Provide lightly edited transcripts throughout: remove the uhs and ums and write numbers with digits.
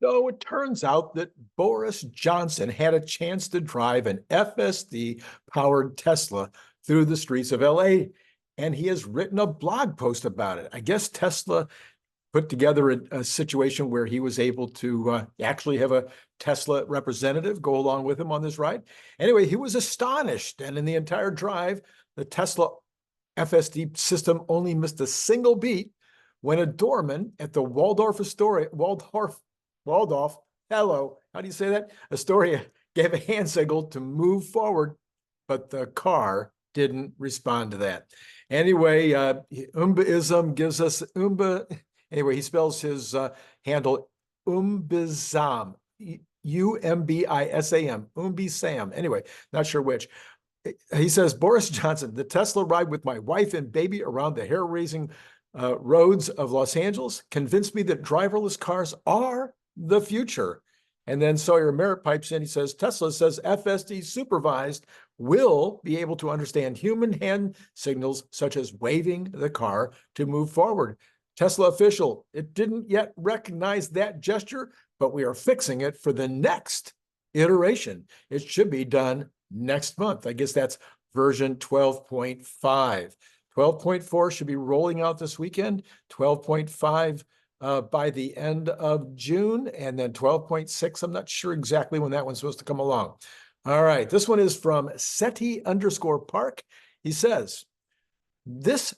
So it turns out that Boris Johnson had a chance to drive an FSD powered Tesla through the streets of LA, and he has written a blog post about it. I guess Tesla put together a situation where he was able to actually have a Tesla representative go along with him on this ride. Anyway, he was astonished, and in the entire drive, the Tesla FSD system only missed a single beat when a doorman at the Waldorf, hello, how do you say that? Astoria gave a hand signal to move forward, but the car didn't respond to that. Anyway, Umbaism gives us Anyway, he spells his handle Umbisam, Umbisam, Umbisam. Anyway, not sure which. He says, Boris Johnson, the Tesla ride with my wife and baby around the hair-raising roads of Los Angeles convinced me that driverless cars are the future. And then Sawyer Merritt pipes in. He says, Tesla says FSD supervised will be able to understand human hand signals, such as waving the car to move forward. Tesla official, it didn't yet recognize that gesture, but we are fixing it for the next iteration. It should be done next month. I guess that's version 12.5. 12.4 should be rolling out this weekend, 12.5 by the end of June, and then 12.6, I'm not sure exactly when that one's supposed to come along. All right, this one is from SETI_Park. He says, this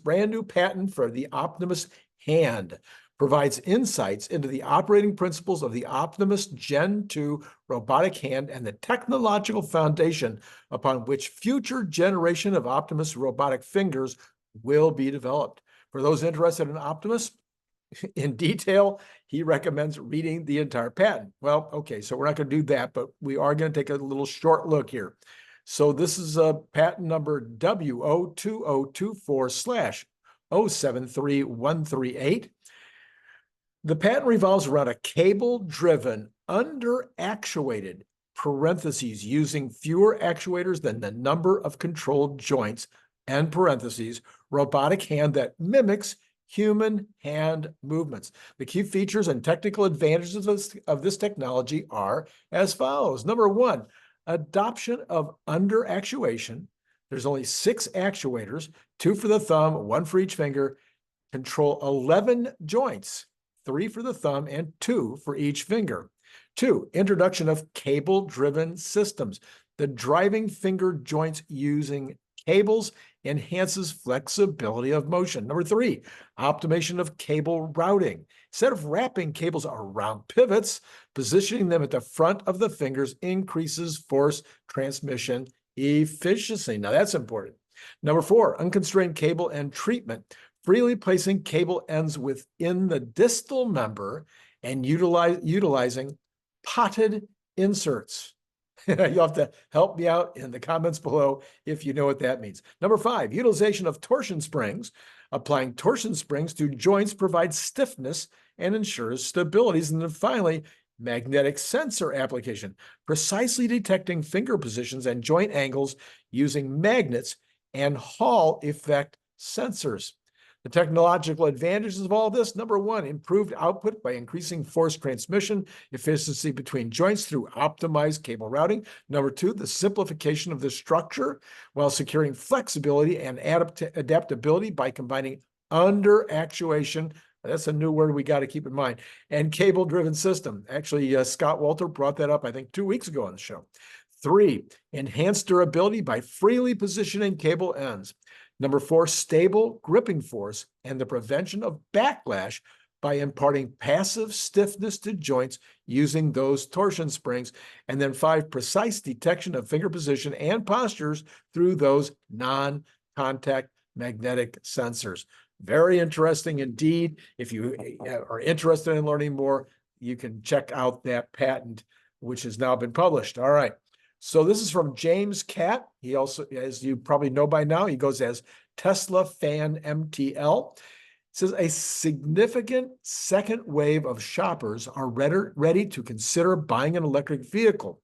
brand new patent for the Optimus hand provides insights into the operating principles of the Optimus Gen 2 robotic hand and the technological foundation upon which future generation of Optimus robotic fingers will be developed. For those interested in Optimus in detail, he recommends reading the entire patent. Well, okay, so we're not going to do that, but we are going to take a little short look here. So this is a patent number W02024/073138. The patent revolves around a cable-driven, under-actuated, parentheses, using fewer actuators than the number of controlled joints, end parentheses, robotic hand that mimics human hand movements. The key features and technical advantages of this technology are as follows. Number one, adoption of under-actuation. There's only 6 actuators, 2 for the thumb, 1 for each finger, control 11 joints, 3 for the thumb and 2 for each finger. 2, introduction of cable-driven systems. The driving finger joints using cables enhances flexibility of motion. Number 3, optimization of cable routing. Instead of wrapping cables around pivots, positioning them at the front of the fingers increases force transmission efficiency. Now that's important. Number 4, unconstrained cable end treatment. Freely placing cable ends within the distal member and utilizing potted inserts. You'll have to help me out in the comments below if you know what that means. Number 5, utilization of torsion springs. Applying torsion springs to joints provides stiffness and ensures stability. And then finally, magnetic sensor application, precisely detecting finger positions and joint angles using magnets and Hall effect sensors. The technological advantages of all this, number 1, improved output by increasing force transmission efficiency between joints through optimized cable routing. Number 2, the simplification of the structure while securing flexibility and adaptability by combining under actuation. That's a new word we got to keep in mind. And cable-driven system. Actually, Scott Walter brought that up, I think, 2 weeks ago on the show. 3, enhanced durability by freely positioning cable ends. Number 4, stable gripping force and the prevention of backlash by imparting passive stiffness to joints using those torsion springs. And then 5, precise detection of finger position and postures through those non-contact magnetic sensors. Very interesting indeed. If you are interested in learning more, you can check out that patent, which has now been published. All right. So this is from James Catt. He also, as you probably know by now, he goes as Tesla Fan MTL. It says a significant second wave of shoppers are ready to consider buying an electric vehicle.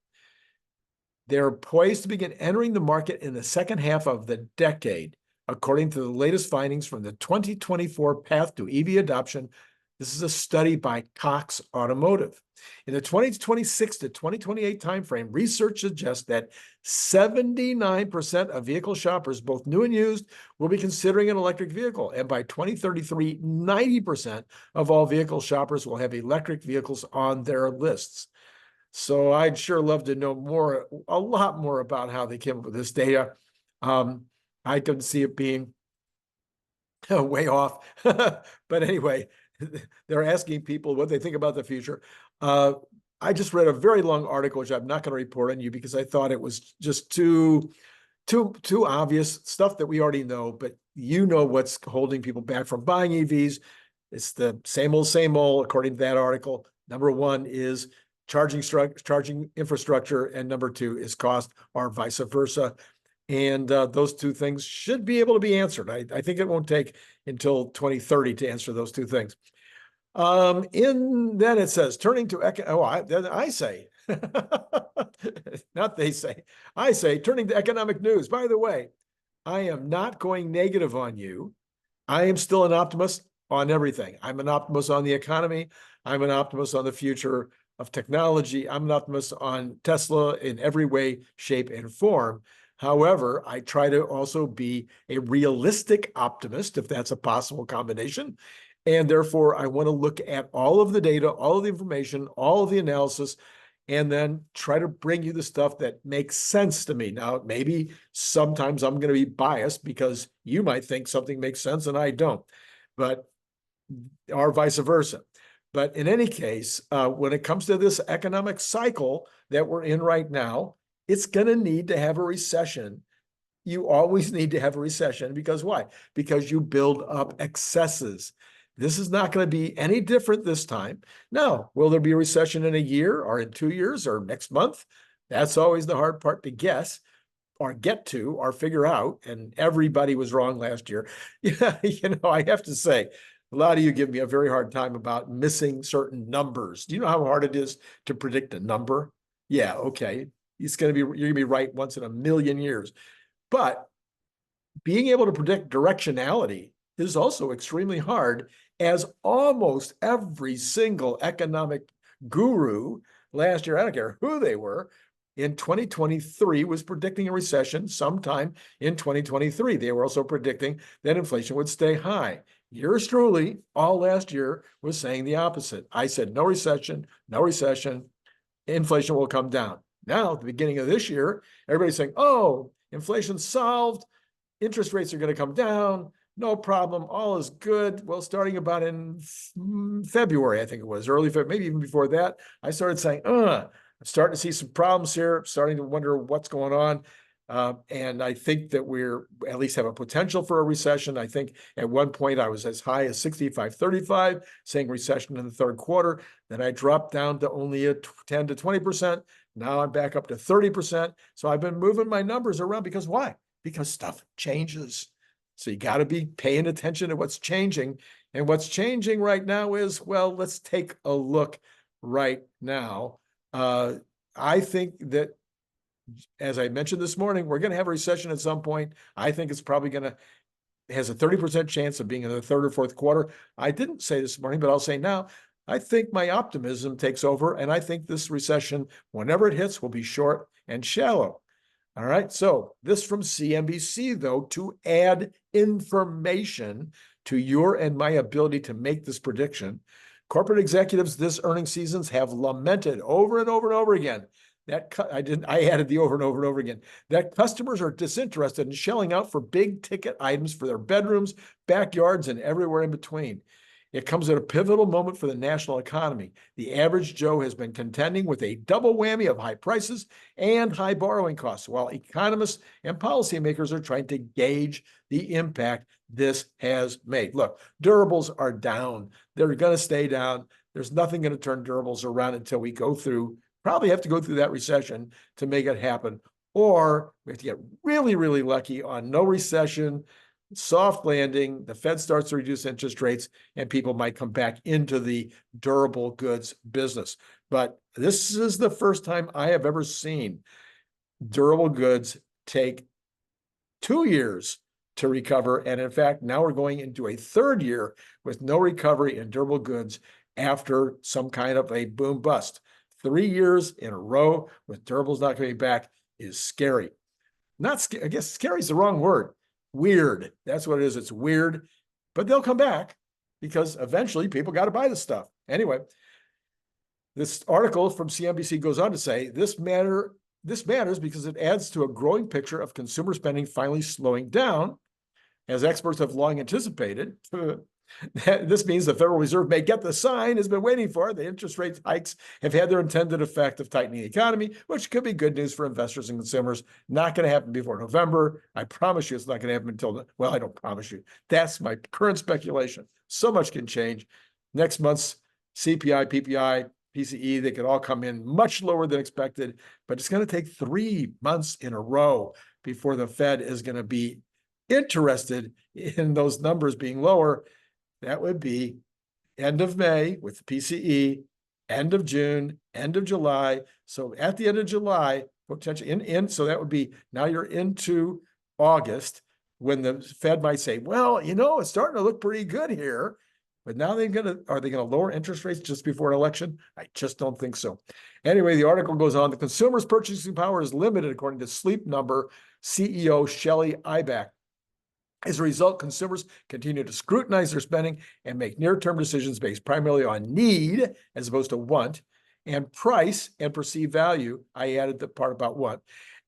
They're poised to begin entering the market in the second half of the decade, according to the latest findings from the 2024 Path to EV Adoption This is a study by Cox Automotive. In the 2026 to 2028 timeframe, research suggests that 79% of vehicle shoppers, both new and used, will be considering an electric vehicle. And by 2033, 90% of all vehicle shoppers will have electric vehicles on their lists. So I'd sure love to know a lot more about how they came up with this data. I can see it being way off. But anyway, they're asking people what they think about the future. I just read a very long article, which I'm not going to report on you because I thought it was just too obvious stuff that we already know, but you know what's holding people back from buying EVs. It's the same old, according to that article. Number one is charging infrastructure, and number two is cost, or vice versa. And those two things should be able to be answered. I think it won't take until 2030 to answer those two things. Then it says, turning to, I say, not they say, I say, turning to economic news. By the way, I am not going negative on you. I am still an optimist on everything. I'm an optimist on the economy. I'm an optimist on the future of technology. I'm an optimist on Tesla in every way, shape, and form. However, I try to also be a realistic optimist, if that's a possible combination. And therefore, I want to look at all of the data, all of the information, all of the analysis, and then try to bring you the stuff that makes sense to me. Now, maybe sometimes I'm going to be biased because you might think something makes sense and I don't, or vice versa. But in any case, when it comes to this economic cycle that we're in right now, it's going to need to have a recession. You always need to have a recession because why? Because you build up excesses. This is not going to be any different this time. Now, will there be a recession in a year or in 2 years or next month? That's always the hard part to guess or get to or figure out. And everybody was wrong last year. I have to say, a lot of you give me a very hard time about missing certain numbers. Do you know how hard it is to predict a number? Yeah, okay. You're going to be right once in a million years. But being able to predict directionality is also extremely hard, as almost every single economic guru last year, I don't care who they were, in 2023 was predicting a recession sometime in 2023. They were also predicting that inflation would stay high. Yours truly, all last year, was saying the opposite. I said no recession, inflation will come down. Now, at the beginning of this year, everybody's saying, oh, inflation's solved, interest rates are going to come down, no problem, all is good. Well, starting about in February, I think it was, early February, maybe even before that, I started saying, I'm starting to see some problems here, starting to wonder what's going on. And I think that we're at least have a potential for a recession. I think at one point I was as high as 65-35, saying recession in the third quarter. Then I dropped down to only a 10 to 20%. Now I'm back up to 30%. So I've been moving my numbers around because why? Because stuff changes. So you got to be paying attention to what's changing. And what's changing right now is, well, let's take a look right now. I think that, as I mentioned this morning, we're going to have a recession at some point. I think it's probably has a 30% chance of being in the third or fourth quarter. I didn't say this morning, but I'll say now, I think my optimism takes over, and I think this recession, whenever it hits, will be short and shallow. All right, so this from CNBC, though, to add information to your and my ability to make this prediction. Corporate executives this earnings season have lamented over and over and over again I added the over and over and over again, that customers are disinterested in shelling out for big ticket items for their bedrooms, backyards, and everywhere in between. It comes at a pivotal moment for the national economy. The average Joe has been contending with a double whammy of high prices and high borrowing costs, while economists and policymakers are trying to gauge the impact this has made. Look, durables are down. They're going to stay down. There's nothing going to turn durables around until we probably have to go through that recession to make it happen. Or we have to get really, really lucky on no recession, soft landing, the Fed starts to reduce interest rates, and people might come back into the durable goods business. But this is the first time I have ever seen durable goods take 2 years to recover. And in fact, now we're going into a third year with no recovery in durable goods after some kind of a boom bust. 3 years in a row with durables not coming back is scary. Not, I guess scary is the wrong word. Weird. That's what it is. It's weird, but they'll come back because eventually people got to buy the stuff. Anyway, this article from CNBC goes on to say this matters because it adds to a growing picture of consumer spending finally slowing down, as experts have long anticipated. This means the Federal Reserve may get the sign it's been waiting for. The interest rate hikes have had their intended effect of tightening the economy, which could be good news for investors and consumers. Not going to happen before November. I promise you it's not going to happen until, well, I don't promise you. That's my current speculation. So much can change. Next month's CPI, PPI, PCE, they could all come in much lower than expected, but it's going to take 3 months in a row before the Fed is going to be interested in those numbers being lower. That would be end of May with PCE, end of June, end of July. So at the end of July, potentially so that would be, now you're into August when the Fed might say, well, it's starting to look pretty good here. But now are they going to lower interest rates just before an election? I just don't think so. Anyway, the article goes on. The consumer's purchasing power is limited, according to Sleep Number CEO Shelley Ibach. As a result, consumers continue to scrutinize their spending and make near-term decisions based primarily on need as opposed to want, and price and perceived value. I added the part about want.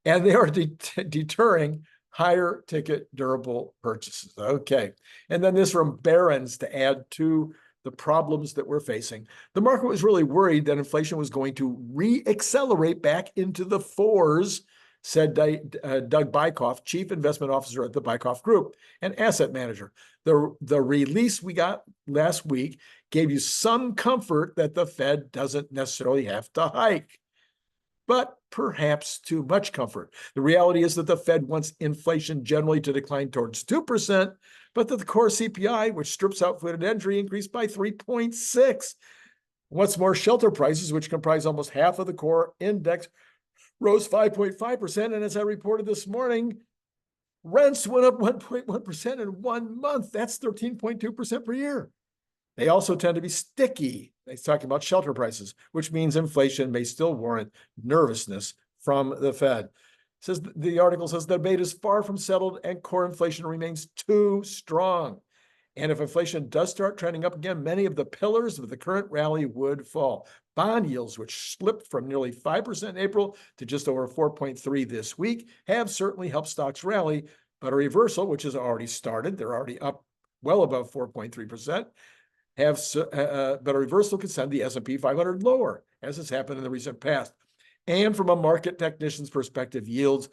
And they are deterring higher ticket durable purchases. Okay. And then this from Barron's to add to the problems that we're facing. The market was really worried that inflation was going to re-accelerate back into the fours, said Doug Bykoff, chief investment officer at the Bykoff Group, an asset manager. The release we got last week gave you some comfort that the Fed doesn't necessarily have to hike, but perhaps too much comfort. The reality is that the Fed wants inflation generally to decline towards 2%, but that the core CPI, which strips out food and energy, increased by 3.6%. What's more, shelter prices, which comprise almost half of the core index, rose 5.5%. And as I reported this morning, rents went up 1.1% in 1 month. That's 13.2% per year. They also tend to be sticky. He's talking about shelter prices, which means inflation may still warrant nervousness from the Fed. The article says the debate is far from settled and core inflation remains too strong. And if inflation does start trending up again, many of the pillars of the current rally would fall. Bond yields, which slipped from nearly 5% in April to just over 4.3% this week, have certainly helped stocks rally, but a reversal, which has already started, they're already up well above 4.3%, but a reversal could send the S&P 500 lower, as has happened in the recent past. And from a market technician's perspective, yields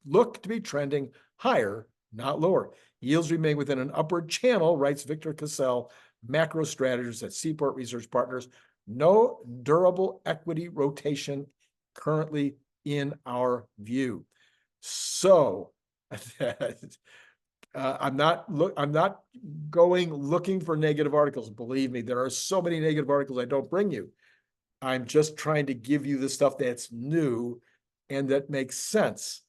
look to be trending higher, not lower. Yields remain within an upward channel, writes Victor Cassell, macro strategist at Seaport Research Partners. No durable equity rotation currently in our view. So I'm not going looking for negative articles. Believe me, there are so many negative articles I don't bring you. I'm just trying to give you the stuff that's new and that makes sense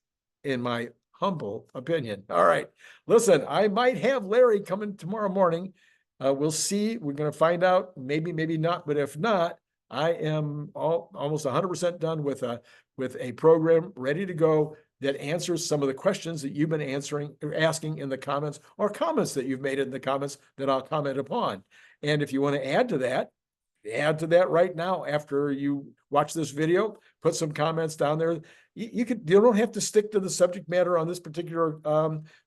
in my humble opinion. All right. Listen, I might have Larry coming tomorrow morning. We'll see. We're going to find out. Maybe, maybe not. But if not, I am almost 100% done with a program ready to go that answers some of the questions that you've been asking in the comments, or comments that you've made in the comments that I'll comment upon. And if you want to add to that right now after you watch this video, put some comments down there. You don't have to stick to the subject matter on this particular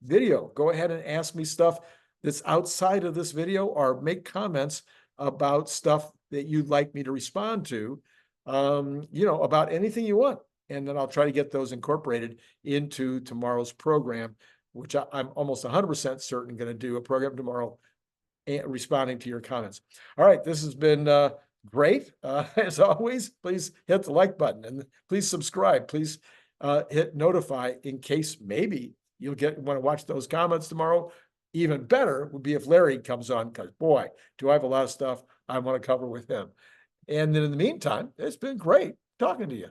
video. Go ahead and ask me stuff that's outside of this video, or make comments about stuff that you'd like me to respond to, about anything you want. And then I'll try to get those incorporated into tomorrow's program, which I'm almost 100% certain going to do a program tomorrow responding to your comments. All right, this has been great. As always, please hit the like button and please subscribe. Please hit notify in case maybe you'll want to watch those comments tomorrow. Even better would be if Larry comes on, because boy, do I have a lot of stuff I want to cover with him. And then in the meantime, it's been great talking to you.